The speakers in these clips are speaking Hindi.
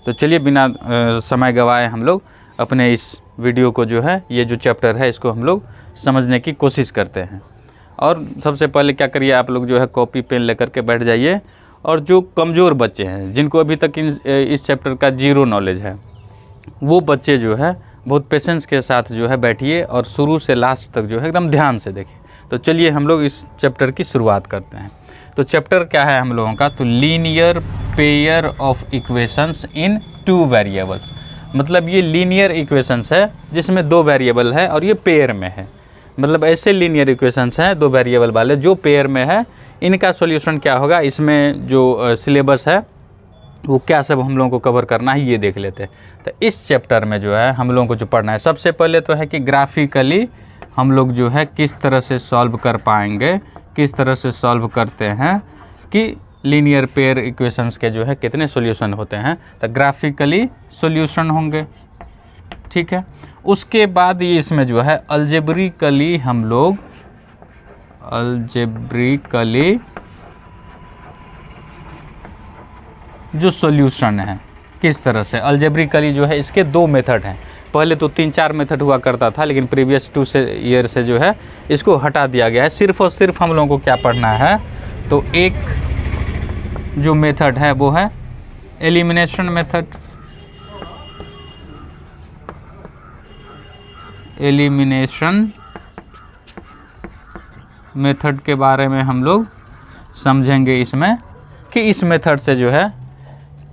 तो चलिए बिना समय गवाए हम लोग अपने इस वीडियो को जो है, ये जो चैप्टर है इसको हम लोग समझने की कोशिश करते हैं। और सबसे पहले क्या करिए, आप लोग जो है कॉपी पेन लेकर के बैठ जाइए। और जो कमज़ोर बच्चे हैं, जिनको अभी तक इस चैप्टर का जीरो नॉलेज है, वो बच्चे जो है बहुत पेशेंस के साथ जो है बैठिए और शुरू से लास्ट तक जो है एकदम ध्यान से देखिए। तो चलिए हम लोग इस चैप्टर की शुरुआत करते हैं। तो चैप्टर क्या है हम लोगों का, तो linear pair of equations in 2 variables. मतलब ये लीनियर इक्वेशंस है जिसमें 2 वेरिएबल है और ये पेयर में है। मतलब ऐसे लीनियर इक्वेशंस हैं 2 वेरिएबल वाले जो पेयर में है, इनका सॉल्यूशन क्या होगा, इसमें जो सिलेबस है वो क्या सब हम लोगों को कवर करना है ये देख लेते हैं। तो इस चैप्टर में जो है हम लोगों को जो पढ़ना है, सबसे पहले तो है कि ग्राफिकली हम लोग जो है किस तरह से सॉल्व कर पाएंगे, किस तरह से सॉल्व करते हैं कि लीनियर पेयर इक्वेशंस के जो है कितने सॉल्यूशन होते हैं। तो ग्राफिकली सॉल्यूशन होंगे, ठीक है। उसके बाद ये इसमें जो है अलजेब्रिकली हम लोग जो सॉल्यूशन है किस तरह से अलजेब्रिकली जो है, इसके 2 मेथड हैं। पहले तो 3-4 मेथड हुआ करता था, लेकिन प्रीवियस 2 ईयर से जो है इसको हटा दिया गया है। सिर्फ और सिर्फ हम लोगों को क्या पढ़ना है, तो एक जो मेथड है वो है एलिमिनेशन मेथड। एलिमिनेशन मेथड के बारे में हम लोग समझेंगे इसमें कि इस मेथड से जो है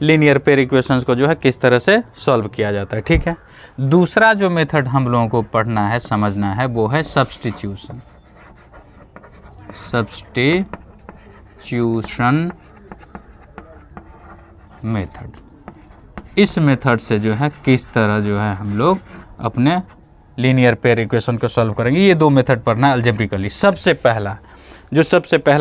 लीनियर पेयर इक्वेशंस को जो है किस तरह से सॉल्व किया जाता है, ठीक है। दूसरा जो मेथड हम लोगों को पढ़ना है, समझना है, वो है सब्स्टिट्यूशन मेथड। इस मेथड से जो है किस तरह जो है हम लोग अपने लीनियर पेयर इक्वेशन को सॉल्व करेंगे। ये 2 मेथड पढ़ना है अलजेब्रिकली। सबसे पहला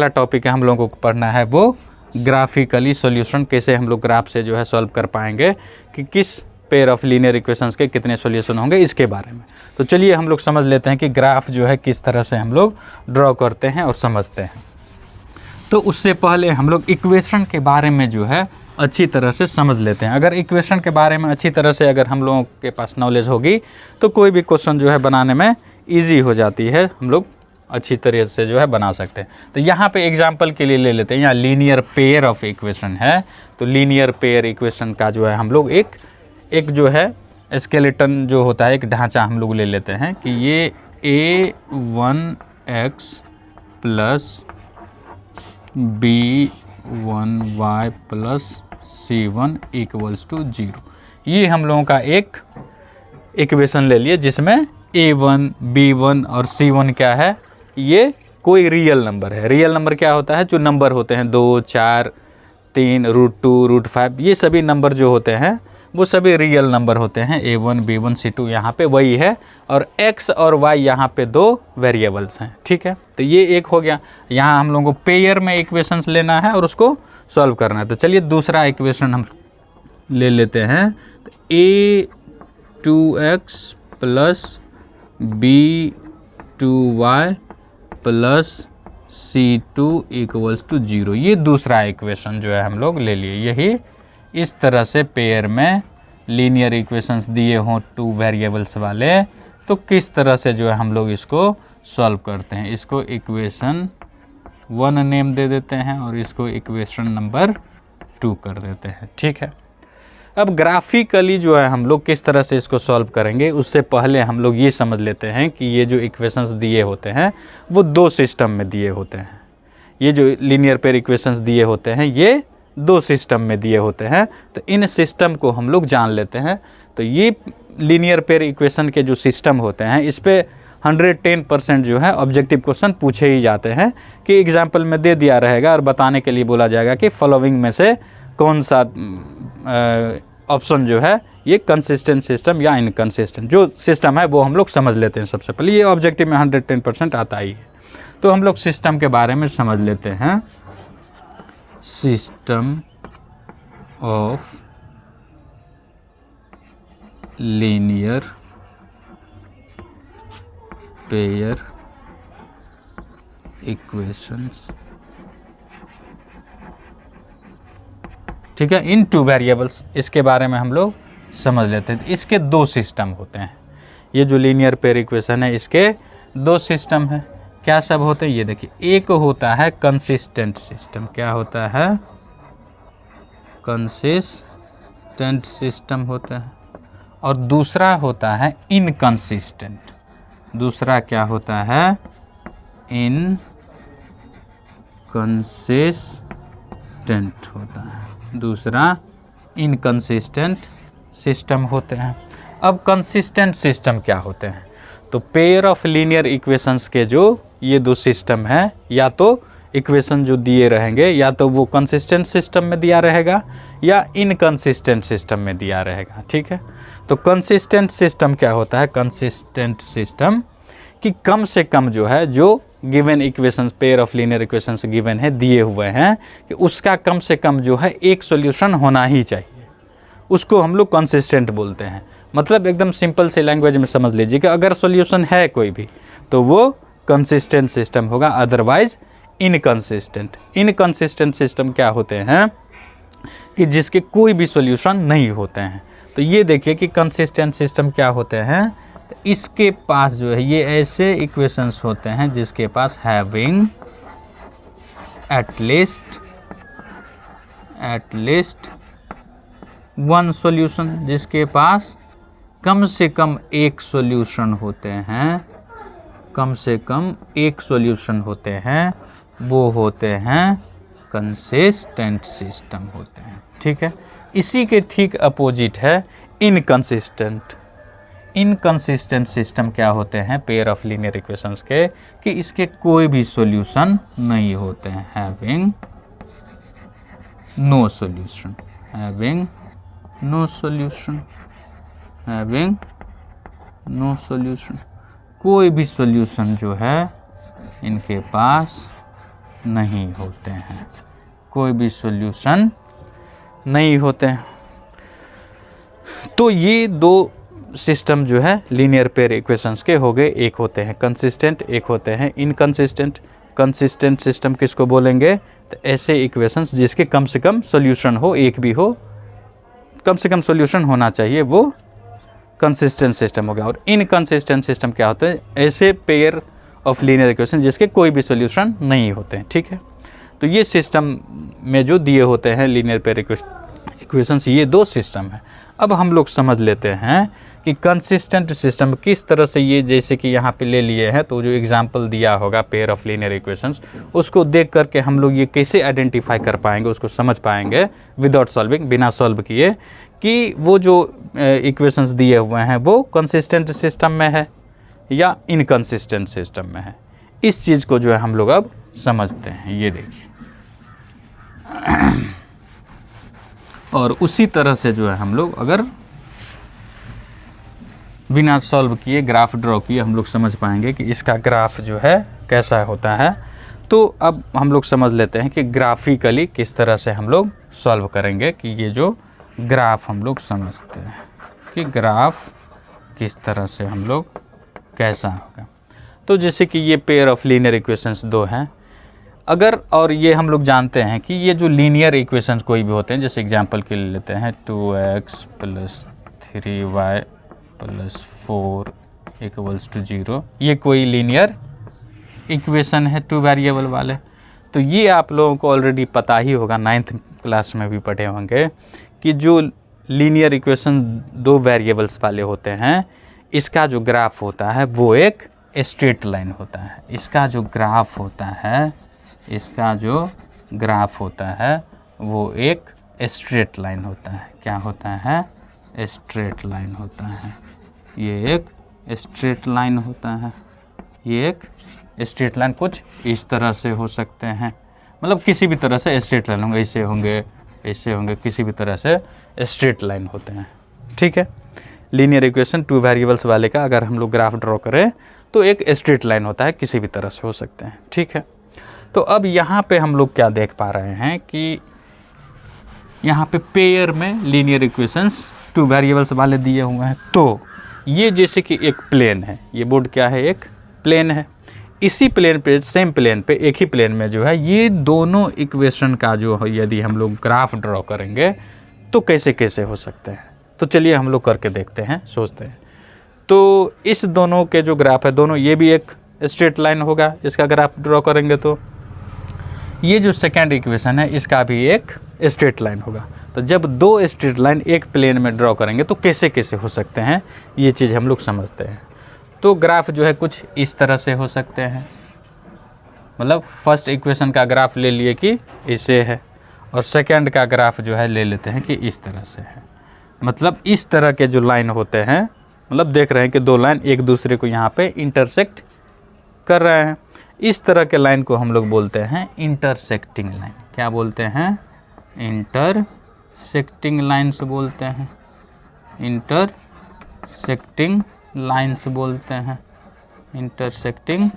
टॉपिक है हम लोगों को पढ़ना है वो ग्राफिकली सॉल्यूशन। कैसे हम लोग ग्राफ से जो है सॉल्व कर पाएंगे कि किस पेयर ऑफ लीनियर इक्वेशंस के कितने सॉल्यूशन होंगे, इसके बारे में। तो चलिए हम लोग समझ लेते हैं कि ग्राफ जो है किस तरह से हम लोग ड्रॉ करते हैं और समझते हैं। तो उससे पहले हम लोग इक्वेशन के बारे में जो है अच्छी तरह से समझ लेते हैं। अगर इक्वेशन के बारे में अच्छी तरह से अगर हम लोगों के पास नॉलेज होगी तो कोई भी क्वेश्चन जो है बनाने में ईजी हो जाती है, हम लोग अच्छी तरह से जो है बना सकते हैं। तो यहाँ पे एग्जांपल के लिए ले लेते हैं, यहाँ लीनियर पेयर ऑफ इक्वेशन है। तो लीनियर पेयर इक्वेशन का जो है हम लोग एक जो है स्केलेटन जो होता है, एक ढांचा हम लोग ले लेते हैं कि ये a1x plus b1y plus c1 equals to 0। ये हम लोगों का एक इक्वेशन ले लिए जिसमें a1, b1 और c1 क्या है, ये कोई रियल नंबर है। रियल नंबर क्या होता है, जो नंबर होते हैं 2, 4, 3, √2, √5, ये सभी नंबर जो होते हैं वो सभी रियल नंबर होते हैं। a1, b1, c2 यहाँ पे वही है, और x और y यहाँ पे 2 वेरिएबल्स हैं, ठीक है। तो ये एक हो गया। यहाँ हम लोगों को पेयर में इक्वेशंस लेना है और उसको सॉल्व करना है। तो चलिए दूसरा इक्वेशन हम ले लेते हैं। तो a2x plus b2y plus c2 equals to 0। ये दूसरा इक्वेशन जो है हम लोग ले लिए। यही इस तरह से पेयर में लीनियर इक्वेशंस दिए हों 2 वेरिएबल्स वाले, तो किस तरह से जो है हम लोग इसको सॉल्व करते हैं। इसको इक्वेशन 1 नेम दे देते हैं और इसको इक्वेशन नंबर 2 कर देते हैं, ठीक है। अब ग्राफिकली जो है हम लोग किस तरह से इसको सॉल्व करेंगे, उससे पहले हम लोग ये समझ लेते हैं कि ये जो इक्वेशंस दिए होते हैं वो 2 सिस्टम में दिए होते हैं। ये जो लीनियर पेयर इक्वेशंस दिए होते हैं ये 2 सिस्टम में दिए होते हैं। तो इन सिस्टम को हम लोग जान लेते हैं। तो ये लीनियर पेयर इक्वेशन के जो सिस्टम होते हैं, इस पे 110% जो है ऑब्जेक्टिव क्वेश्चन पूछे ही जाते हैं कि एग्जाम्पल में दे दिया रहेगा और बताने के लिए बोला जाएगा कि फॉलोइंग में से कौन सा ऑप्शन जो है ये कंसिस्टेंट सिस्टम या इनकंसिस्टेंट जो सिस्टम है वो हम लोग समझ लेते हैं। सबसे पहले ये ऑब्जेक्टिव में 110% आता ही है। तो हम लोग सिस्टम के बारे में समझ लेते हैं। System of linear pair equations, ठीक है, इन टू वेरिएबल्स। इसके बारे में हम लोग समझ लेते हैं। इसके दो सिस्टम होते हैं, ये जो लीनियर पेयर इक्वेशन है इसके दो सिस्टम है। क्या सब होते हैं ये देखिए, एक होता है कंसिस्टेंट सिस्टम, क्या होता है, कंसिस्टेंट सिस्टम होता है, और दूसरा होता है इनकंसिस्टेंट। दूसरा क्या होता है, इनकंसिस्टेंट होता है, दूसरा इनकंसिस्टेंट सिस्टम होते हैं। अब कंसिस्टेंट सिस्टम क्या होते हैं, तो पेयर ऑफ लीनियर इक्वेशंस के जो ये दो सिस्टम है, या तो इक्वेशन जो दिए रहेंगे या तो वो कंसिस्टेंट सिस्टम में दिया रहेगा या इनकंसिस्टेंट सिस्टम में दिया रहेगा। ठीक है, तो कंसिस्टेंट सिस्टम क्या होता है, कंसिस्टेंट सिस्टम कि कम से कम जो है, जो given equations, pair of linear equations given है, दिए हुए हैं, कि उसका कम से कम जो है एक सॉल्यूशन होना ही चाहिए, उसको हम लोग कंसिस्टेंट बोलते हैं। मतलब एकदम सिंपल से लैंग्वेज में समझ लीजिए कि अगर सॉल्यूशन है कोई भी तो वो कंसिस्टेंट सिस्टम होगा, अदरवाइज इनकंसिस्टेंट। इनकंसिस्टेंट सिस्टम क्या होते हैं कि जिसके कोई भी सॉल्यूशन नहीं होते हैं। तो ये देखिए कि कंसिस्टेंट सिस्टम क्या होते हैं, तो इसके पास जो है ये ऐसे इक्वेशंस होते हैं जिसके पास having at least one solution, जिसके पास कम से कम एक सॉल्यूशन होते हैं, कम से कम एक सॉल्यूशन होते हैं, वो होते हैं कंसिस्टेंट सिस्टम होते हैं। ठीक है, इसी के ठीक अपोजिट है इनकंसिस्टेंट। इनकंसिस्टेंट सिस्टम क्या होते हैं, पेयर ऑफ लीनियर इक्वेशंस के, कि इसके कोई भी सॉल्यूशन नहीं होते हैं, having no solution, having no solution, having no solution. कोई भी सॉल्यूशन जो है इनके पास नहीं होते हैं, कोई भी सॉल्यूशन नहीं होते हैं। तो ये दो सिस्टम जो है लीनियर पेयर इक्वेशंस के हो गए, एक होते हैं कंसिस्टेंट, एक होते हैं इनकंसिस्टेंट। कंसिस्टेंट सिस्टम किसको बोलेंगे, तो ऐसे इक्वेशंस जिसके कम से कम सॉल्यूशन हो, एक भी हो, कम से कम सॉल्यूशन होना चाहिए, वो कंसिस्टेंट सिस्टम हो गया। और इनकंसिस्टेंट सिस्टम क्या होते हैं, ऐसे पेयर ऑफ लीनियर इक्वेशन जिसके कोई भी सॉल्यूशन नहीं होते हैं। ठीक है, तो ये सिस्टम में जो दिए होते हैं लीनियर पेयर इक्वेशंस, ये दो सिस्टम है। अब हम लोग समझ लेते हैं कि कंसिस्टेंट सिस्टम किस तरह से, ये जैसे कि यहाँ पे ले लिए हैं, तो जो एग्जांपल दिया होगा पेयर ऑफ लीनियर इक्वेशंस, उसको देख करके हम लोग ये कैसे आइडेंटिफाई कर पाएंगे, उसको समझ पाएंगे विदाउट सॉल्विंग, बिना सॉल्व किए, कि वो जो इक्वेशंस दिए हुए हैं वो कंसिस्टेंट सिस्टम में है या इनकंसिस्टेंट सिस्टम में है। इस चीज़ को जो है हम लोग अब समझते हैं। ये देखिए, और उसी तरह से जो है हम लोग अगर बिना सॉल्व किए ग्राफ ड्रॉ किए हम लोग समझ पाएंगे कि इसका ग्राफ जो है कैसा होता है। तो अब हम लोग समझ लेते हैं कि ग्राफिकली किस तरह से हम लोग सॉल्व करेंगे, कि ये जो ग्राफ हम लोग समझते हैं कि ग्राफ किस तरह से हम लोग कैसा होगा। तो जैसे कि ये पेयर ऑफ लीनियर इक्वेशंस दो हैं, अगर, और ये हम लोग जानते हैं कि ये जो लीनियर इक्वेशंस कोई भी होते हैं, जैसे एग्जांपल के लिए लेते हैं 2x + 3y + 4 = 0, ये कोई लीनियर इक्वेशन है टू वेरिएबल वाले। तो ये आप लोगों को ऑलरेडी पता ही होगा, 9th क्लास में भी पढ़े होंगे, कि जो लीनियर इक्वेशन दो वेरिएबल्स वाले होते हैं, इसका जो ग्राफ होता है वो एक स्ट्रेट लाइन होता है। इसका जो ग्राफ होता है, इसका जो ग्राफ होता है वो एक स्ट्रेट लाइन होता है। क्या होता है, स्ट्रेट लाइन होता है। ये एक स्ट्रेट लाइन होता है, ये एक स्ट्रेट लाइन कुछ इस तरह से हो सकते हैं, मतलब किसी भी तरह से स्ट्रेट लाइन होंगे, ऐसे होंगे, ऐसे होंगे, किसी भी तरह से स्ट्रेट लाइन होते हैं। ठीक है, लीनियर इक्वेशन टू वेरिएबल्स वाले का अगर हम लोग ग्राफ ड्रॉ करें तो एक स्ट्रेट लाइन होता है, किसी भी तरह से हो सकते हैं। ठीक है, तो अब यहाँ पे हम लोग क्या देख पा रहे हैं कि यहाँ पे पेयर में लीनियर इक्वेशंस टू वेरिएबल्स वाले दिए हुए हैं। तो ये जैसे कि एक प्लेन है, ये बोर्ड क्या है, एक प्लेन है। इसी प्लेन पे, सेम प्लेन पे, एक ही प्लेन में जो है ये दोनों इक्वेशन का जो है यदि हम लोग ग्राफ ड्रॉ करेंगे तो कैसे कैसे हो सकते हैं। तो चलिए हम लोग करके देखते हैं, सोचते हैं। तो इस दोनों के जो ग्राफ है, दोनों, ये भी एक स्ट्रेट लाइन होगा, इसका ग्राफ ड्रॉ करेंगे तो ये जो सेकेंड इक्वेशन है इसका भी एक स्ट्रेट लाइन होगा। तो जब दो स्ट्रेट लाइन एक प्लेन में ड्रॉ करेंगे तो कैसे कैसे हो सकते हैं, ये चीज़ हम लोग समझते हैं। तो ग्राफ जो है कुछ इस तरह से हो सकते हैं, मतलब फर्स्ट इक्वेशन का ग्राफ ले लिए कि इसे है, और सेकंड का ग्राफ जो है ले लेते हैं कि इस तरह से है। मतलब इस तरह के जो लाइन होते हैं, मतलब देख रहे हैं कि दो लाइन एक दूसरे को यहाँ पे इंटरसेक्ट कर रहे हैं, इस तरह के लाइन को हम लोग बोलते हैं इंटरसेक्टिंग लाइन। क्या बोलते हैं? इंटरसेक्टिंग लाइन्स बोलते हैं, इंटरसेक्टिंग लाइन्स बोलते हैं, इंटरसेक्टिंग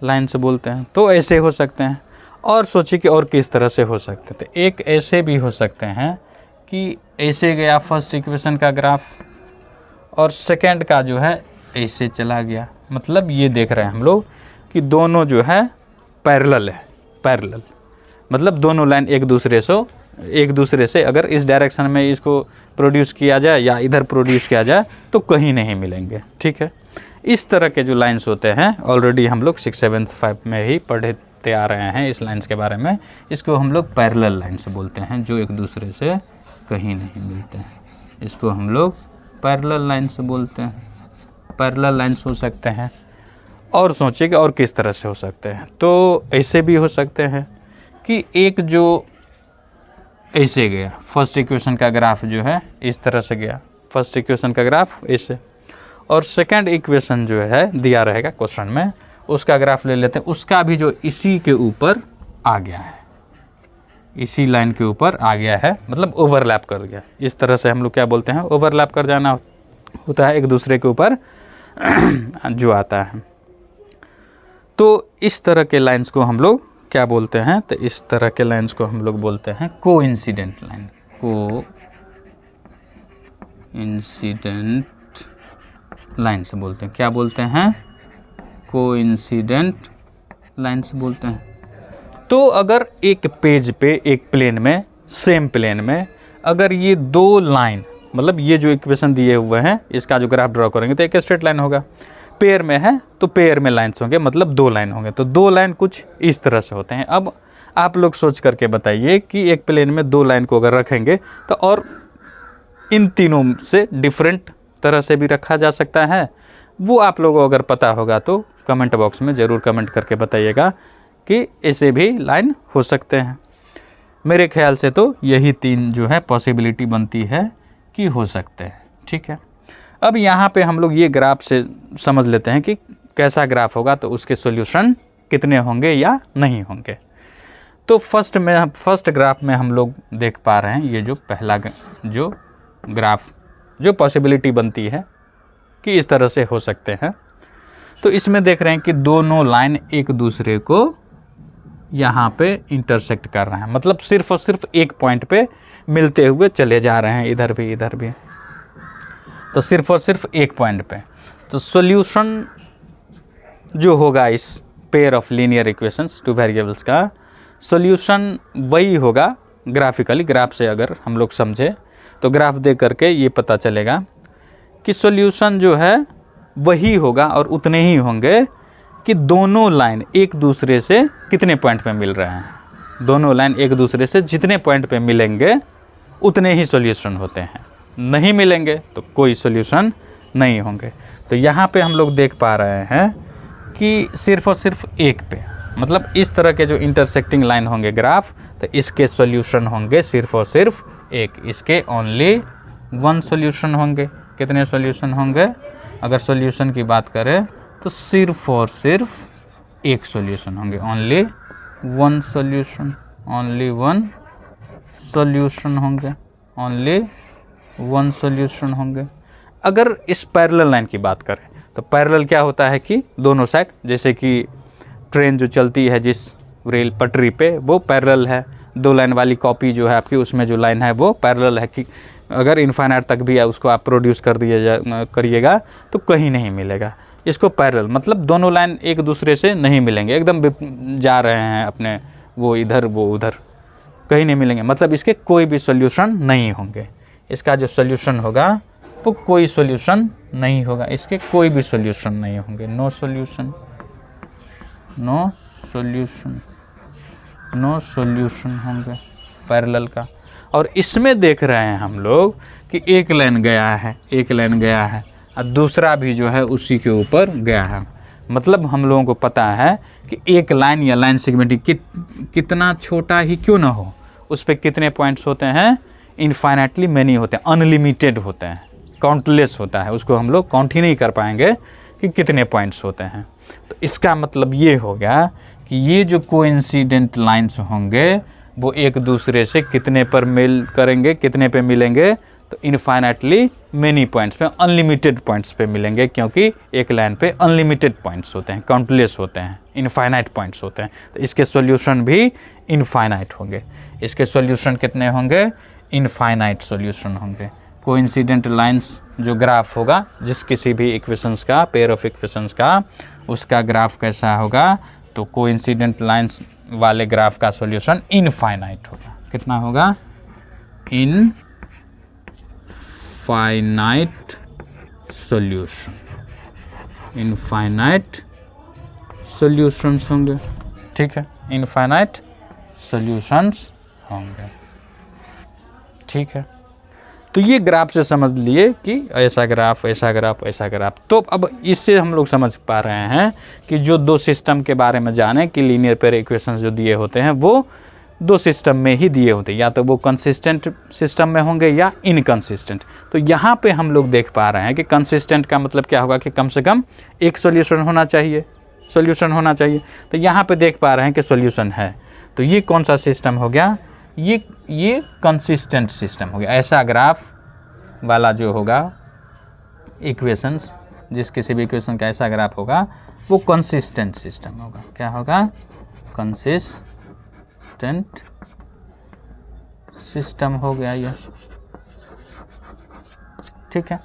लाइन्स बोलते हैं। तो ऐसे हो सकते हैं। और सोचिए कि और किस तरह से हो सकते थे। एक ऐसे भी हो सकते हैं कि ऐसे गया फर्स्ट इक्वेशन का ग्राफ और सेकंड का जो है ऐसे चला गया। मतलब ये देख रहे हैं हम लोग कि दोनों जो है पैरेलल है, पैरेलल मतलब दोनों लाइन एक दूसरे से अगर इस डायरेक्शन में इसको प्रोड्यूस किया जाए या इधर प्रोड्यूस किया जाए तो कहीं नहीं मिलेंगे। ठीक है, इस तरह के जो लाइंस होते हैं ऑलरेडी हम लोग 6, 7, 5 में ही पढ़ते आ रहे हैं इस लाइंस के बारे में। इसको हम लोग पैरेलल लाइंस बोलते हैं, जो एक दूसरे से कहीं नहीं मिलते हैं। इसको हम लोग पैरेलल लाइंस बोलते हैं, पैरेलल लाइंस हो सकते हैं। और सोचिए कि और किस तरह से हो सकते हैं। तो ऐसे भी हो सकते हैं कि एक जो ऐसे गया, फर्स्ट इक्वेशन का ग्राफ जो है इस तरह से गया, फर्स्ट इक्वेशन का ग्राफ ऐसे, और सेकंड इक्वेशन जो है दिया रहेगा क्वेश्चन में, उसका ग्राफ ले लेते हैं, उसका भी जो इसी के ऊपर आ गया है, इसी लाइन के ऊपर आ गया है, मतलब ओवरलैप कर गया। इस तरह से हम लोग क्या बोलते हैं? ओवरलैप कर जाना होता है एक दूसरे के ऊपर जो आता है। तो इस तरह के लाइंस को हम लोग क्या बोलते हैं? तो इस तरह के लाइंस को हम लोग बोलते हैं कोइंसिडेंट लाइन, कोइंसिडेंट लाइंस बोलते हैं। क्या बोलते हैं? कोइंसिडेंट लाइंस बोलते हैं। तो अगर एक पेज पे, एक प्लेन में, सेम प्लेन में अगर ये दो लाइन, मतलब ये जो इक्वेशन दिए हुए हैं इसका जो ग्राफ ड्रॉ करेंगे तो एक स्ट्रेट लाइन होगा। पेयर में है तो पेयर में लाइन्स होंगे, मतलब दो लाइन होंगे। तो दो लाइन कुछ इस तरह से होते हैं। अब आप लोग सोच करके बताइए कि एक प्लेन में दो लाइन को अगर रखेंगे तो और इन तीनों से डिफरेंट तरह से भी रखा जा सकता है। वो आप लोगों को अगर पता होगा तो कमेंट बॉक्स में ज़रूर कमेंट करके बताइएगा कि ऐसे भी लाइन हो सकते हैं। मेरे ख्याल से तो यही तीन जो है पॉसिबिलिटी बनती है कि हो सकते हैं। ठीक है, अब यहाँ पे हम लोग ये ग्राफ से समझ लेते हैं कि कैसा ग्राफ होगा, तो उसके सॉल्यूशन कितने होंगे या नहीं होंगे। तो फर्स्ट ग्राफ में हम लोग देख पा रहे हैं ये जो पहला जो ग्राफ जो पॉसिबिलिटी बनती है कि इस तरह से हो सकते हैं। तो इसमें देख रहे हैं कि दोनों लाइन एक दूसरे को यहाँ पे इंटरसेक्ट कर रहे हैं, मतलब सिर्फ और सिर्फ एक पॉइंट पे मिलते हुए चले जा रहे हैं, इधर भी इधर भी। तो सिर्फ और सिर्फ एक पॉइंट पे। तो सॉल्यूशन जो होगा इस pair of linear equations two variables का सॉल्यूशन वही होगा ग्राफिकली। ग्राफ से अगर हम लोग समझे तो ग्राफ देख करके ये पता चलेगा कि सॉल्यूशन जो है वही होगा और उतने ही होंगे कि दोनों लाइन एक दूसरे से कितने पॉइंट पे मिल रहे हैं। दोनों लाइन एक दूसरे से जितने पॉइंट पे मिलेंगे उतने ही सॉल्यूशन होते हैं, नहीं मिलेंगे तो कोई सॉल्यूशन नहीं होंगे। तो यहाँ पे हम लोग देख पा रहे हैं कि सिर्फ और सिर्फ एक पे, मतलब इस तरह के जो इंटरसेक्टिंग लाइन होंगे ग्राफ, तो इसके सॉल्यूशन होंगे सिर्फ और सिर्फ एक, इसके ओनली वन सॉल्यूशन होंगे। कितने सॉल्यूशन होंगे? अगर सॉल्यूशन की बात करें तो सिर्फ और सिर्फ एक सॉल्यूशन होंगे, only one solution, only one solution होंगे, ओनली वन सॉल्यूशन होंगे। अगर इस पैरेलल लाइन की बात करें तो पैरेलल क्या होता है कि दोनों साइड, जैसे कि ट्रेन जो चलती है जिस रेल पटरी पे वो पैरेलल है, दो लाइन वाली कॉपी जो है आपकी उसमें जो लाइन है वो पैरेलल है कि अगर इनफाइनाइट तक भी उसको आप प्रोड्यूस करिएगा तो कहीं नहीं मिलेगा। इसको पैरेलल मतलब दोनों लाइन एक दूसरे से नहीं मिलेंगे, एकदम जा रहे हैं अपने, वो इधर वो उधर, कहीं नहीं मिलेंगे, मतलब इसके कोई भी सॉल्यूशन नहीं होंगे। इसका जो सॉल्यूशन होगा वो कोई सॉल्यूशन नहीं होगा, इसके कोई भी सॉल्यूशन नहीं होंगे। No solution, no solution, no solution होंगे पैरेलल का। और इसमें देख रहे हैं हम लोग कि एक लाइन गया है, एक लाइन गया है और दूसरा भी जो है उसी के ऊपर गया है। मतलब हम लोगों को पता है कि एक लाइन या लाइन सेगमेंट कितना छोटा ही क्यों ना हो, उस पर कितने पॉइंट्स होते हैं, इनफाइनाइटली मैनी होते हैं, अनलिमिटेड होते हैं, काउंटलेस होता है, उसको हम लोग काउंट ही नहीं कर पाएंगे कि कितने पॉइंट्स होते हैं। तो इसका मतलब ये हो गया कि ये जो कोइंसिडेंट लाइंस होंगे वो एक दूसरे से कितने पर मेल करेंगे, कितने पे मिलेंगे, तो इनफाइनाइटली मेनी पॉइंट्स पे, अनलिमिटेड पॉइंट्स पे मिलेंगे, क्योंकि एक लाइन पे अनलिमिटेड पॉइंट्स होते हैं, काउंटलेस होते हैं, इनफाइनाइट पॉइंट्स होते हैं। तो इसके सॉल्यूशन भी इनफाइनाइट होंगे। इसके सॉल्यूशन कितने होंगे, इनफाइनाइट सॉल्यूशन होंगे। कोइंसिडेंट लाइंस जो ग्राफ होगा जिस किसी भी इक्वेशंस का, पेयर ऑफ इक्वेशंस का, उसका ग्राफ कैसा होगा, तो कोइंसिडेंट लाइंस वाले ग्राफ का सॉल्यूशन इनफाइनाइट होगा। कितना होगा, इनफाइनाइट सॉल्यूशन, इनफाइनाइट सॉल्यूशंस होंगे। ठीक है, इनफाइनाइट सॉल्यूशंस होंगे। ठीक है, तो ये ग्राफ से समझ लिए कि ऐसा ग्राफ, ऐसा ग्राफ, ऐसा ग्राफ। तो अब इससे हम लोग समझ पा रहे हैं कि जो दो सिस्टम के बारे में जाने कि लीनियर पेयर इक्वेशंस जो दिए होते हैं वो दो सिस्टम में ही दिए होते हैं, या तो वो कंसिस्टेंट सिस्टम में होंगे या इनकंसिस्टेंट। तो यहाँ पे हम लोग देख पा रहे हैं कि कंसिस्टेंट का मतलब क्या होगा कि कम से कम एक सॉल्यूशन होना चाहिए, सॉल्यूशन होना चाहिए। तो यहाँ पे देख पा रहे हैं कि सॉल्यूशन है। तो ये कौन सा सिस्टम हो गया, ये कंसिस्टेंट सिस्टम हो गया। ऐसा ग्राफ वाला जो होगा इक्वेशंस, जिस किसी भी इक्वेशन का ऐसा ग्राफ होगा वो कंसिस्टेंट सिस्टम होगा। क्या होगा, कंसिस्टेंट सिस्टम हो गया ये। ठीक है,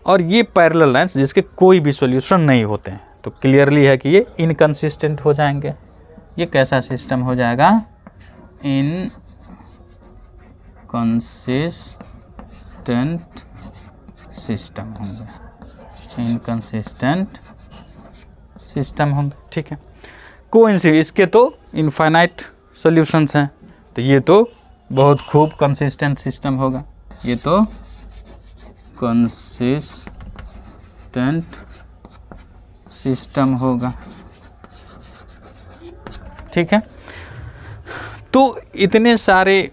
और ये पैरेलल लाइंस जिसके कोई भी सॉल्यूशन नहीं होते हैं, तो क्लियरली है कि ये इनकंसिस्टेंट हो जाएंगे। ये कैसा सिस्टम हो जाएगा, इनकंसिस्टेंट सिस्टम होंगे, इनकंसिस्टेंट सिस्टम होंगे। ठीक है, कोइंसिडेंट, इसके तो इनफाइनाइट सॉल्यूशंस हैं, तो ये तो बहुत खूब कंसिस्टेंट सिस्टम होगा। ये तो कंसिस्टेंट सिस्टम होगा। ठीक है, तो इतने सारे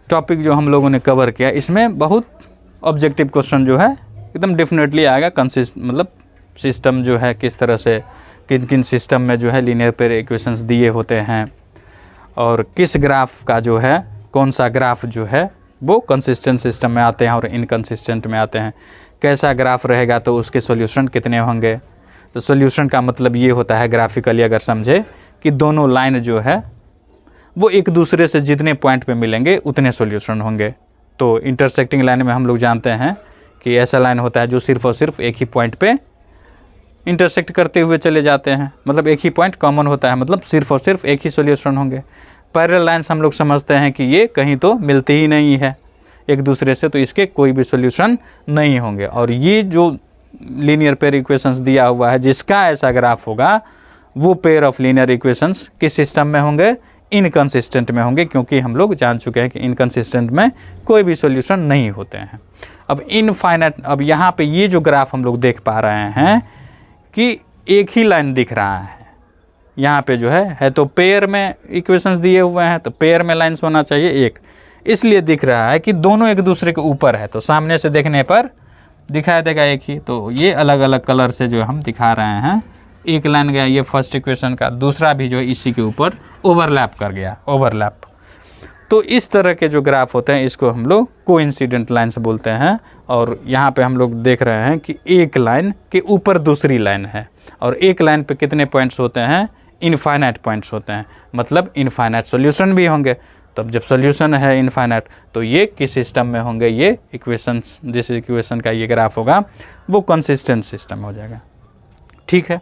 टॉपिक जो हम लोगों ने कवर किया, इसमें बहुत ऑब्जेक्टिव क्वेश्चन जो है एकदम डेफिनेटली आएगा। मतलब सिस्टम जो है किस तरह से, किन किन सिस्टम में जो है लीनियर पेयर इक्वेशंस दिए होते हैं, और किस ग्राफ का जो है, कौन सा ग्राफ जो है वो कंसिस्टेंट सिस्टम में आते हैं और इनकंसिस्टेंट में आते हैं। कैसा ग्राफ रहेगा तो उसके सॉल्यूशन कितने होंगे। तो सॉल्यूशन का मतलब ये होता है ग्राफिकली अगर समझे कि दोनों लाइन जो है वो एक दूसरे से जितने पॉइंट पे मिलेंगे उतने सॉल्यूशन होंगे। तो इंटरसेक्टिंग लाइन में हम लोग जानते हैं कि ऐसा लाइन होता है जो सिर्फ और सिर्फ एक ही पॉइंट पे इंटरसेक्ट करते हुए चले जाते हैं, मतलब एक ही पॉइंट कॉमन होता है, मतलब सिर्फ और सिर्फ एक ही सॉल्यूशन होंगे। पैरेलल लाइन्स हम लोग समझते हैं कि ये कहीं तो मिलती ही नहीं है एक दूसरे से, तो इसके कोई भी सॉल्यूशन नहीं होंगे। और ये जो लीनियर पेयर इक्वेशंस दिया हुआ है जिसका ऐसा ग्राफ होगा, वो पेयर ऑफ लीनियर इक्वेशंस किस सिस्टम में होंगे, इनकंसिस्टेंट में होंगे, क्योंकि हम लोग जान चुके हैं कि इनकंसिस्टेंट में कोई भी सॉल्यूशन नहीं होते हैं। अब इनफाइनाइट, अब यहाँ पे ये जो ग्राफ हम लोग देख पा रहे हैं कि एक ही लाइन दिख रहा है यहाँ पे जो है तो पेयर में इक्वेशंस दिए हुए हैं, तो पेयर में लाइन्स होना चाहिए एक, इसलिए दिख रहा है कि दोनों एक दूसरे के ऊपर है। तो सामने से देखने पर दिखाई देगा एक ही, तो ये अलग अलग कलर से जो हम दिखा रहे हैं, एक लाइन गया ये फर्स्ट इक्वेशन का, दूसरा भी जो है इसी के ऊपर ओवरलैप कर गया, ओवरलैप। तो इस तरह के जो ग्राफ होते हैं इसको हम लोग कोइंसिडेंट लाइन्स बोलते हैं। और यहाँ पे हम लोग देख रहे हैं कि एक लाइन के ऊपर दूसरी लाइन है, और एक लाइन पे कितने पॉइंट्स होते हैं, इनफाइनाइट पॉइंट्स होते हैं, मतलब इनफाइनाइट सॉल्यूशन भी होंगे। तब जब सॉल्यूशन है इनफाइनाइट, तो ये किस सिस्टम में होंगे, ये इक्वेशंस, जिस इक्वेशन का ये ग्राफ होगा वो कंसिस्टेंट सिस्टम हो जाएगा। ठीक है,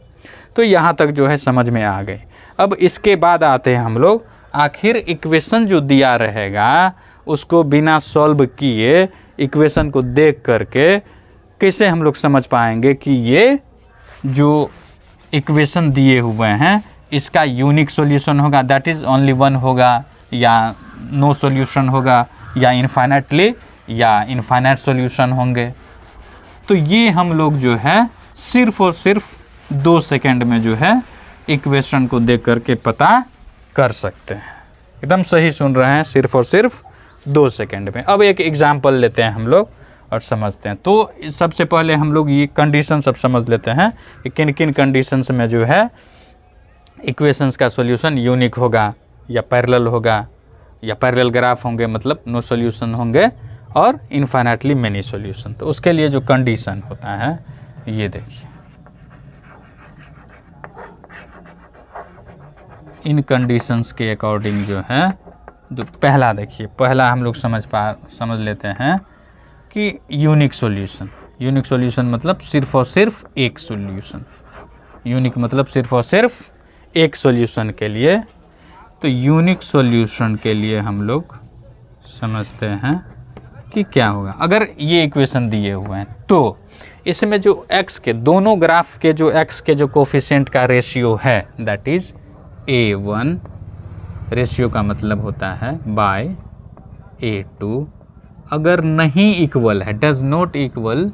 तो यहाँ तक जो है समझ में आ गए। अब इसके बाद आते हैं हम लोग, आखिर इक्वेशन जो दिया रहेगा उसको बिना सॉल्व किए इक्वेशन को देख करके कैसे हम लोग समझ पाएंगे कि ये जो इक्वेशन दिए हुए हैं इसका यूनिक सॉल्यूशन होगा, दैट इज़ ओनली वन होगा, या नो सॉल्यूशन होगा, या इनफाइनाइटली या इनफाइनाइट सॉल्यूशन होंगे। तो ये हम लोग जो है सिर्फ और सिर्फ 2 सेकंड में जो है इक्वेशन को देख करके पता कर सकते हैं। एकदम सही सुन रहे हैं, सिर्फ और सिर्फ 2 सेकंड में। अब एक एग्जाम्पल लेते हैं हम लोग और समझते हैं। तो सबसे पहले हम लोग ये कंडीशन सब समझ लेते हैं कि किन किन कंडीशंस में जो है इक्वेशंस का सॉल्यूशन यूनिक होगा, या पैरेलल होगा, या पैरेलल ग्राफ होंगे, मतलब नो सॉल्यूशन होंगे, और इनफाइनाइटली मेनी सॉल्यूशन। तो उसके लिए जो कंडीशन होता है ये देखिए, इन कंडीशंस के अकॉर्डिंग जो है, जो पहला देखिए, पहला हम लोग समझ लेते हैं कि यूनिक सॉल्यूशन। यूनिक सॉल्यूशन मतलब सिर्फ और सिर्फ एक सॉल्यूशन, यूनिक मतलब सिर्फ और सिर्फ एक सॉल्यूशन के लिए। तो यूनिक सॉल्यूशन के लिए हम लोग समझते हैं कि क्या होगा। अगर ये इक्वेशन दिए हुए हैं तो इसमें जो x के दोनों ग्राफ के जो x के जो कोफिशिएंट का रेशियो है, दैट इज़ A1, रेशियो का मतलब होता है बाय A2, अगर नहीं इक्वल है, does not equal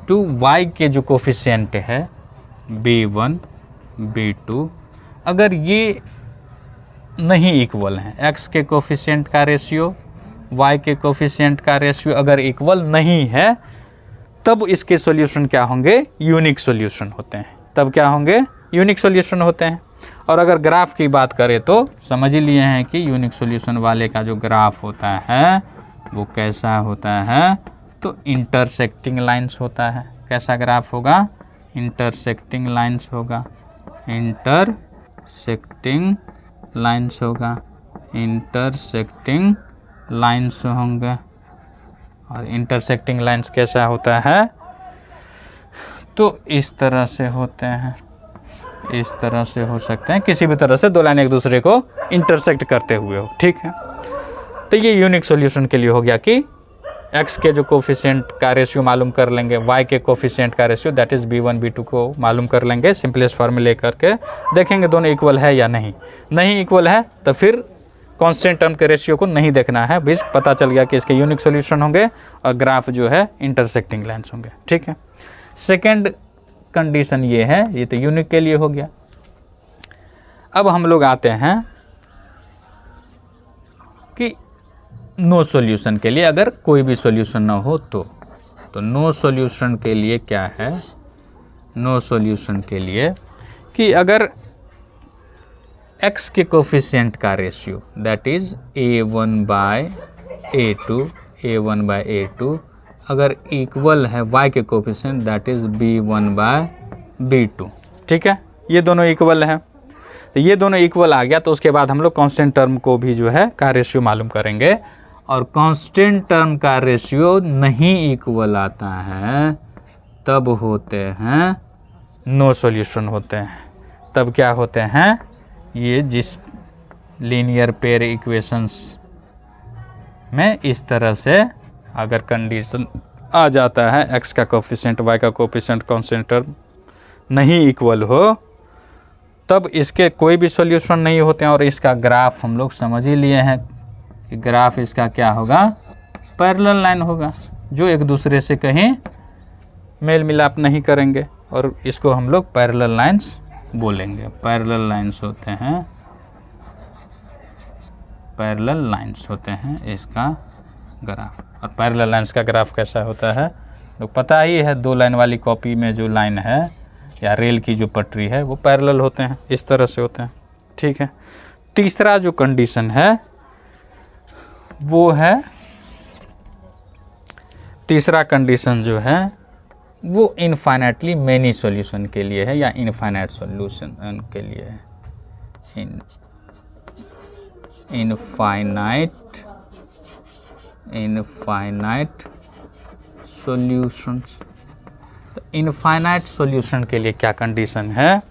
to y के जो कोफिशिएंट है B1, B2, अगर ये नहीं इक्वल है, x के कोफिशिएंट का रेशियो y के कोफिशिएंट का रेशियो अगर इक्वल नहीं है, तब इसके सॉल्यूशन क्या होंगे, यूनिक सॉल्यूशन होते हैं। तब क्या होंगे, यूनिक सॉल्यूशन होते हैं। और अगर ग्राफ की बात करें तो समझ ही लिए हैं कि यूनिक सॉल्यूशन वाले का जो ग्राफ होता है वो कैसा होता है, तो इंटरसेक्टिंग लाइंस होता है। कैसा ग्राफ होगा, इंटरसेक्टिंग लाइंस होगा, इंटरसेक्टिंग लाइंस होगा, इंटरसेक्टिंग लाइंस होंगे। और इंटरसेक्टिंग लाइंस कैसा होता है, तो इस तरह से होते हैं, इस तरह से हो सकते हैं, किसी भी तरह से दो लाइन एक दूसरे को इंटरसेक्ट करते हुए हो, ठीक है। तो ये यूनिक सॉल्यूशन के लिए हो गया कि x के जो कोफिशिएंट का रेशियो मालूम कर लेंगे, y के कोफिशिएंट का ratio that is B1 B2 को मालूम कर लेंगे, सिंपलेस्ट फॉर्म में ले करके देखेंगे दोनों इक्वल है या नहीं। नहीं इक्वल है तो फिर कांस्टेंट टर्म के रेशियो को नहीं देखना है, बीच पता चल गया कि इसके यूनिक सॉल्यूशन होंगे और ग्राफ जो है इंटरसेक्टिंग लाइन्स होंगे, ठीक है। सेकेंड कंडीशन ये है, ये तो यूनिक के लिए हो गया। अब हम लोग आते हैं कि नो सॉल्यूशन के लिए, अगर कोई भी सॉल्यूशन ना हो तो नो सॉल्यूशन के लिए क्या है, नो सॉल्यूशन के लिए कि अगर x के कोफिशिएंट का ratio that is A1 by A2 अगर इक्वल है y के coefficient that is B1 by B2, ठीक है। ये दोनों इक्वल है, तो ये दोनों इक्वल आ गया तो उसके बाद हम लोग कांस्टेंट टर्म को भी जो है का रेशियो मालूम करेंगे। और कांस्टेंट टर्म का रेशियो नहीं इक्वल आता है तब होते हैं नो सॉल्यूशन होते हैं। तब क्या होते हैं, ये जिस लीनियर पेयर इक्वेशंस में इस तरह से अगर कंडीशन आ जाता है x का कोफिशिएंट y का कोफिशिएंट कांस्टेंट टर्म नहीं इक्वल हो, तब इसके कोई भी सॉल्यूशन नहीं होते हैं। और इसका ग्राफ हम लोग समझ ही लिए हैं कि ग्राफ इसका क्या होगा, पैरेलल लाइन होगा, जो एक दूसरे से कहीं मेल मिलाप नहीं करेंगे, और इसको हम लोग पैरेलल लाइंस बोलेंगे। पैरेलल लाइंस होते हैं, पैरेलल लाइंस होते हैं इसका ग्राफ। और पैरेलल लाइंस का ग्राफ कैसा होता है तो पता ही है, 2 लाइन वाली कॉपी में जो लाइन है या रेल की जो पटरी है वो पैरेलल होते हैं, इस तरह से होते हैं, ठीक है। तीसरा जो कंडीशन है वो है, तीसरा कंडीशन जो है वो इनफाइनाइटली मेनी सॉल्यूशन के लिए है या इनफाइनाइट सॉल्यूशन के लिए है। इनफाइनाइट सॉल्यूशंस तो इनफाइनाइट सॉल्यूशन के लिए क्या कंडीशन है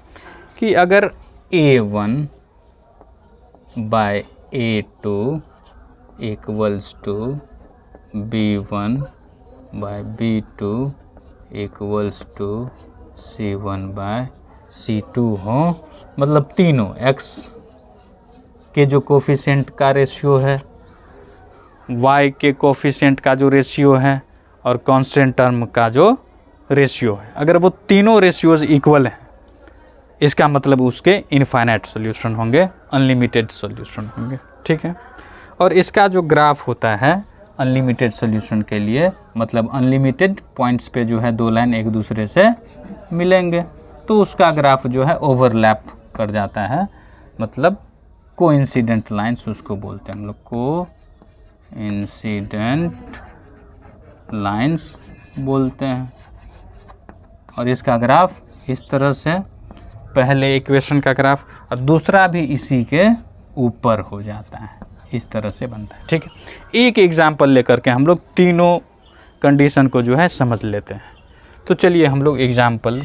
कि अगर A1 by A2 equals to B1 by B2 equals to C1 by C2 हो, मतलब तीनों x के जो कोफिशिएंट का रेशियो है, y के कोफिशिएंट का जो रेशियो है और कांस्टेंट टर्म का जो रेशियो है, अगर वो तीनों रेशियोज इक्वल हैं, इसका मतलब उसके इनफाइनाइट सॉल्यूशन होंगे, अनलिमिटेड सॉल्यूशन होंगे। ठीक है। और इसका जो ग्राफ होता है अनलिमिटेड सॉल्यूशन के लिए, मतलब अनलिमिटेड पॉइंट्स पे जो है दो लाइन एक दूसरे से मिलेंगे, तो उसका ग्राफ जो है ओवरलैप कर जाता है, मतलब कोइंसिडेंट लाइंस उसको बोलते हैं हम लोग, कोइंसिडेंट लाइंस बोलते हैं। और इसका ग्राफ इस तरह से, पहले इक्वेशन का ग्राफ और दूसरा भी इसी के ऊपर हो जाता है, इस तरह से बनता है। ठीक है। एक एग्जाम्पल लेकर के हम लोग तीनों कंडीशन को जो है समझ लेते हैं। तो चलिए हम लोग एग्जाम्पल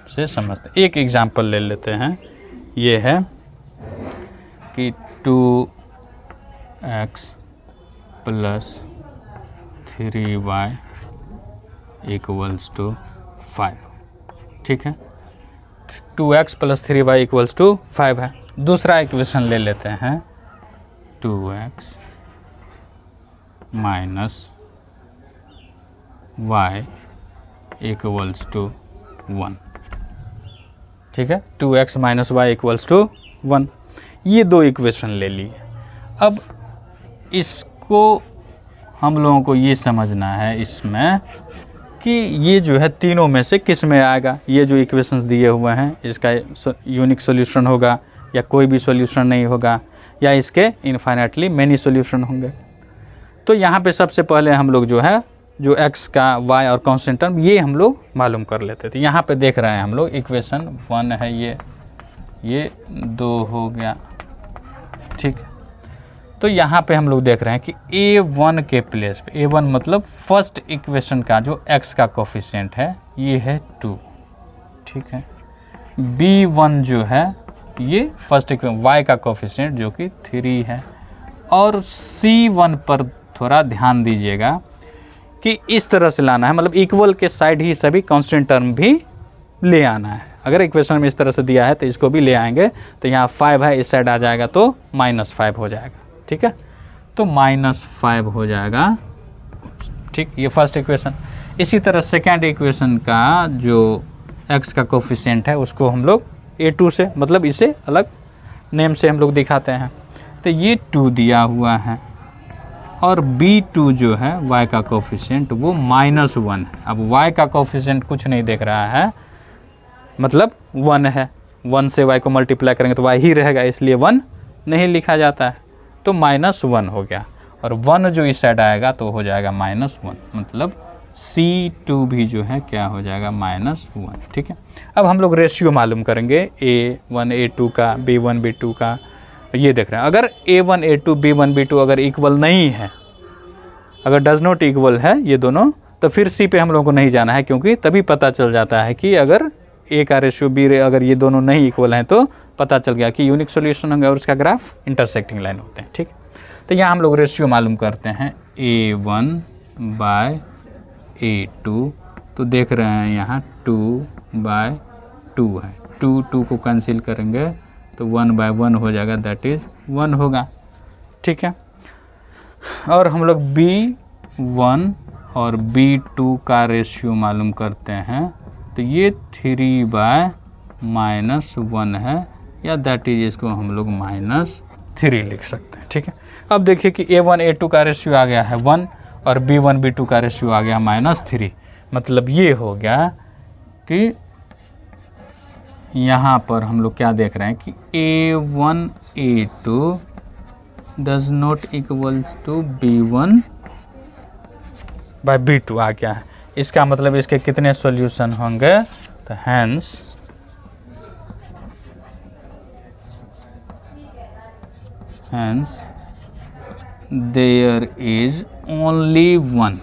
से समझते हैं। एक एग्जाम्पल ले लेते हैं, ये है कि 2x plus 3y equals to 5। ठीक है। 2x plus 3y equals to 5 है। दूसरा इक्वेशन ले लेते हैं, 2x minus y equals to 1। ठीक है। 2x minus y equals to 1, ये दो इक्वेशन ले लिए। अब इसको हम लोगों को ये समझना है इसमें कि ये जो है तीनों में से किस में आएगा। ये जो इक्वेशंस दिए हुए हैं, इसका यूनिक सॉल्यूशन होगा या कोई भी सॉल्यूशन नहीं होगा, या इसके इनफाइनाइटली मेनी सॉल्यूशन होंगे। तो यहाँ पे सबसे पहले हम लोग जो है, जो x का y और कांस्टेंट टर्म, ये हम लोग मालूम कर लेते थे। यहाँ पे देख रहे हैं हम लोग इक्वेशन 1 है, ये 2 हो गया। ठीक है। तो यहाँ पे हम लोग देख रहे हैं कि A1 के प्लेस पे, A1 मतलब फर्स्ट इक्वेशन का जो x का कोफिशिएंट है, ये है 2। ठीक है। B1 जो है, ये फर्स्ट इक्वेशन y का कोफिशिएंट जो कि 3 है। और C1 पर थोड़ा ध्यान दीजिएगा कि इस तरह से लाना है, मतलब इक्वल के साइड ही सभी कांस्टेंट टर्म भी ले आना है। अगर इक्वेशन में इस तरह से दिया है तो इसको भी ले आएंगे, तो यहाँ 5 है, इस साइड आ जाएगा तो -5 हो जाएगा। ठीक है। तो -5 हो जाएगा। ठीक, ये फर्स्ट इक्वेशन। इसी तरह सेकेंड इक्वेशन का जो x का कोफिशिएंट है, उसको हम लोग A2 से, मतलब इसे अलग नेम से हम लोग दिखाते हैं। तो ये 2 दिया हुआ है, और B2 जो है y का कोफिशिएंट वो -1 है। अब y का कोफिशिएंट कुछ नहीं देख रहा है, मतलब 1 है। 1 से y को मल्टीप्लाई करेंगे तो y ही रहेगा, इसलिए 1 नहीं लिखा जाता है, तो -1 हो गया। और 1 जो इस साइड आएगा तो हो जाएगा -1, मतलब C2 भी जो है क्या हो जाएगा, -1। ठीक है। अब हम लोग रेशियो मालूम करेंगे A1 A2 का, B1 B2 का। ये देख रहे हैं, अगर A1 A2 B1 B2 अगर इक्वल नहीं है, अगर डज नॉट इक्वल है ये दोनों, तो फिर C पे हम लोगों को नहीं जाना है, क्योंकि तभी पता चल जाता है कि अगर A का रेशियो B अगर ये दोनों नहीं इक्वल हैं तो पता चल गया कि यूनिक सॉल्यूशन होंगे और उसका ग्राफ इंटरसेक्टिंग लाइन होते हैं। ठीक। तो यहाँ हम लोग रेशियो मालूम करते हैं A1 बाय A2। तो देख रहे हैं यहाँ 2/2 है, 2 को कैंसिल करेंगे तो 1/1 हो जाएगा, दैट इज़ 1 होगा। ठीक है। और हम लोग B1 और B2 का रेशियो मालूम करते हैं, तो ये 3/-1 है, या दैट इज, इसको हम लोग -3 लिख सकते हैं। ठीक है। अब देखिए कि A1 A2 का रेशियो आ गया है 1 और B1 B2 का रेशियो आ गया -3। मतलब ये हो गया कि यहाँ पर हम लोग क्या देख रहे हैं कि A1 A2 does not equals to B1 by B2 आ गया है। इसका मतलब इसके कितने सॉल्यूशन होंगे, तो hence there is only one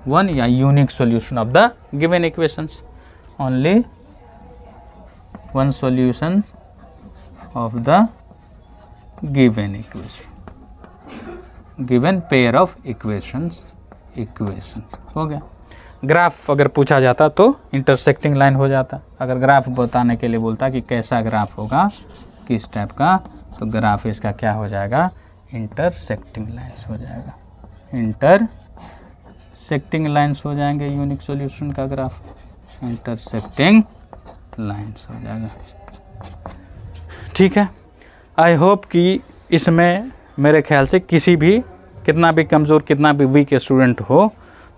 one या unique solution of the given equations, only one solution of the given equation, given pair of equation हो गया। ग्राफ अगर पूछा जाता तो इंटरसेक्टिंग लाइन हो जाता। अगर ग्राफ बताने के लिए बोलता कि कैसा ग्राफ होगा, किस टाइप का, तो ग्राफ इसका क्या हो जाएगा, इंटरसेक्टिंग लाइन्स हो जाएगा, इंटरसेक्टिंग लाइन्स हो जाएंगे। यूनिक सॉल्यूशन का ग्राफ इंटरसेक्टिंग लाइन्स हो जाएगा। ठीक है, आई होप कि इसमें मेरे ख्याल से किसी भी, कितना भी कमज़ोर, कितना भी वीक स्टूडेंट हो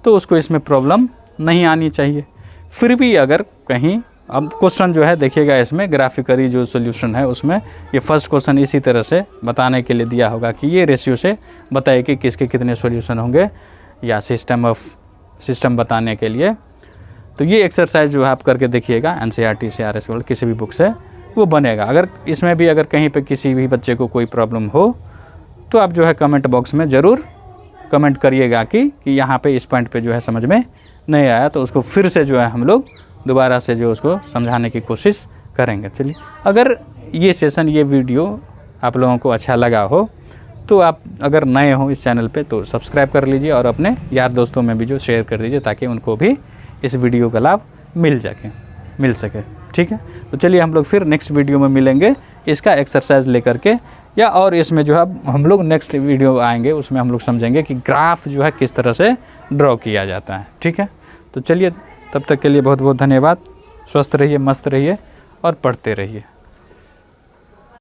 तो उसको इसमें प्रॉब्लम नहीं आनी चाहिए। फिर भी अगर कहीं, अब क्वेश्चन जो है देखिएगा, इसमें ग्राफिकली जो सॉल्यूशन है उसमें ये फर्स्ट क्वेश्चन इसी तरह से बताने के लिए दिया होगा कि ये रेशियो से बताइए कि किसके कितने सॉल्यूशन होंगे, या सिस्टम बताने के लिए। तो ये एक्सरसाइज जो है आप करके देखिएगा, NCERT से RS वर्ल्ड किसी भी बुक से वो बनेगा। अगर इसमें भी अगर कहीं पे किसी भी बच्चे को कोई प्रॉब्लम हो तो आप जो है कमेंट बॉक्स में ज़रूर कमेंट करिएगा कि यहाँ पे इस पॉइंट पे जो है समझ में नहीं आया, तो उसको फिर से जो है हम लोग दोबारा से जो उसको समझाने की कोशिश करेंगे। चलिए, अगर ये सेशन, ये वीडियो आप लोगों को अच्छा लगा हो तो आप अगर नए हो इस चैनल पे तो सब्सक्राइब कर लीजिए और अपने यार दोस्तों में भी जो शेयर कर दीजिए ताकि उनको भी इस वीडियो का लाभ मिल सके। ठीक है, तो चलिए हम लोग फिर नेक्स्ट वीडियो में मिलेंगे इसका एक्सरसाइज लेकर के, या और इसमें जो है हम लोग नेक्स्ट वीडियो आएंगे उसमें हम लोग समझेंगे कि ग्राफ जो है किस तरह से ड्रॉ किया जाता है। ठीक है, तो चलिए तब तक के लिए बहुत बहुत धन्यवाद। स्वस्थ रहिए, मस्त रहिए और पढ़ते रहिए।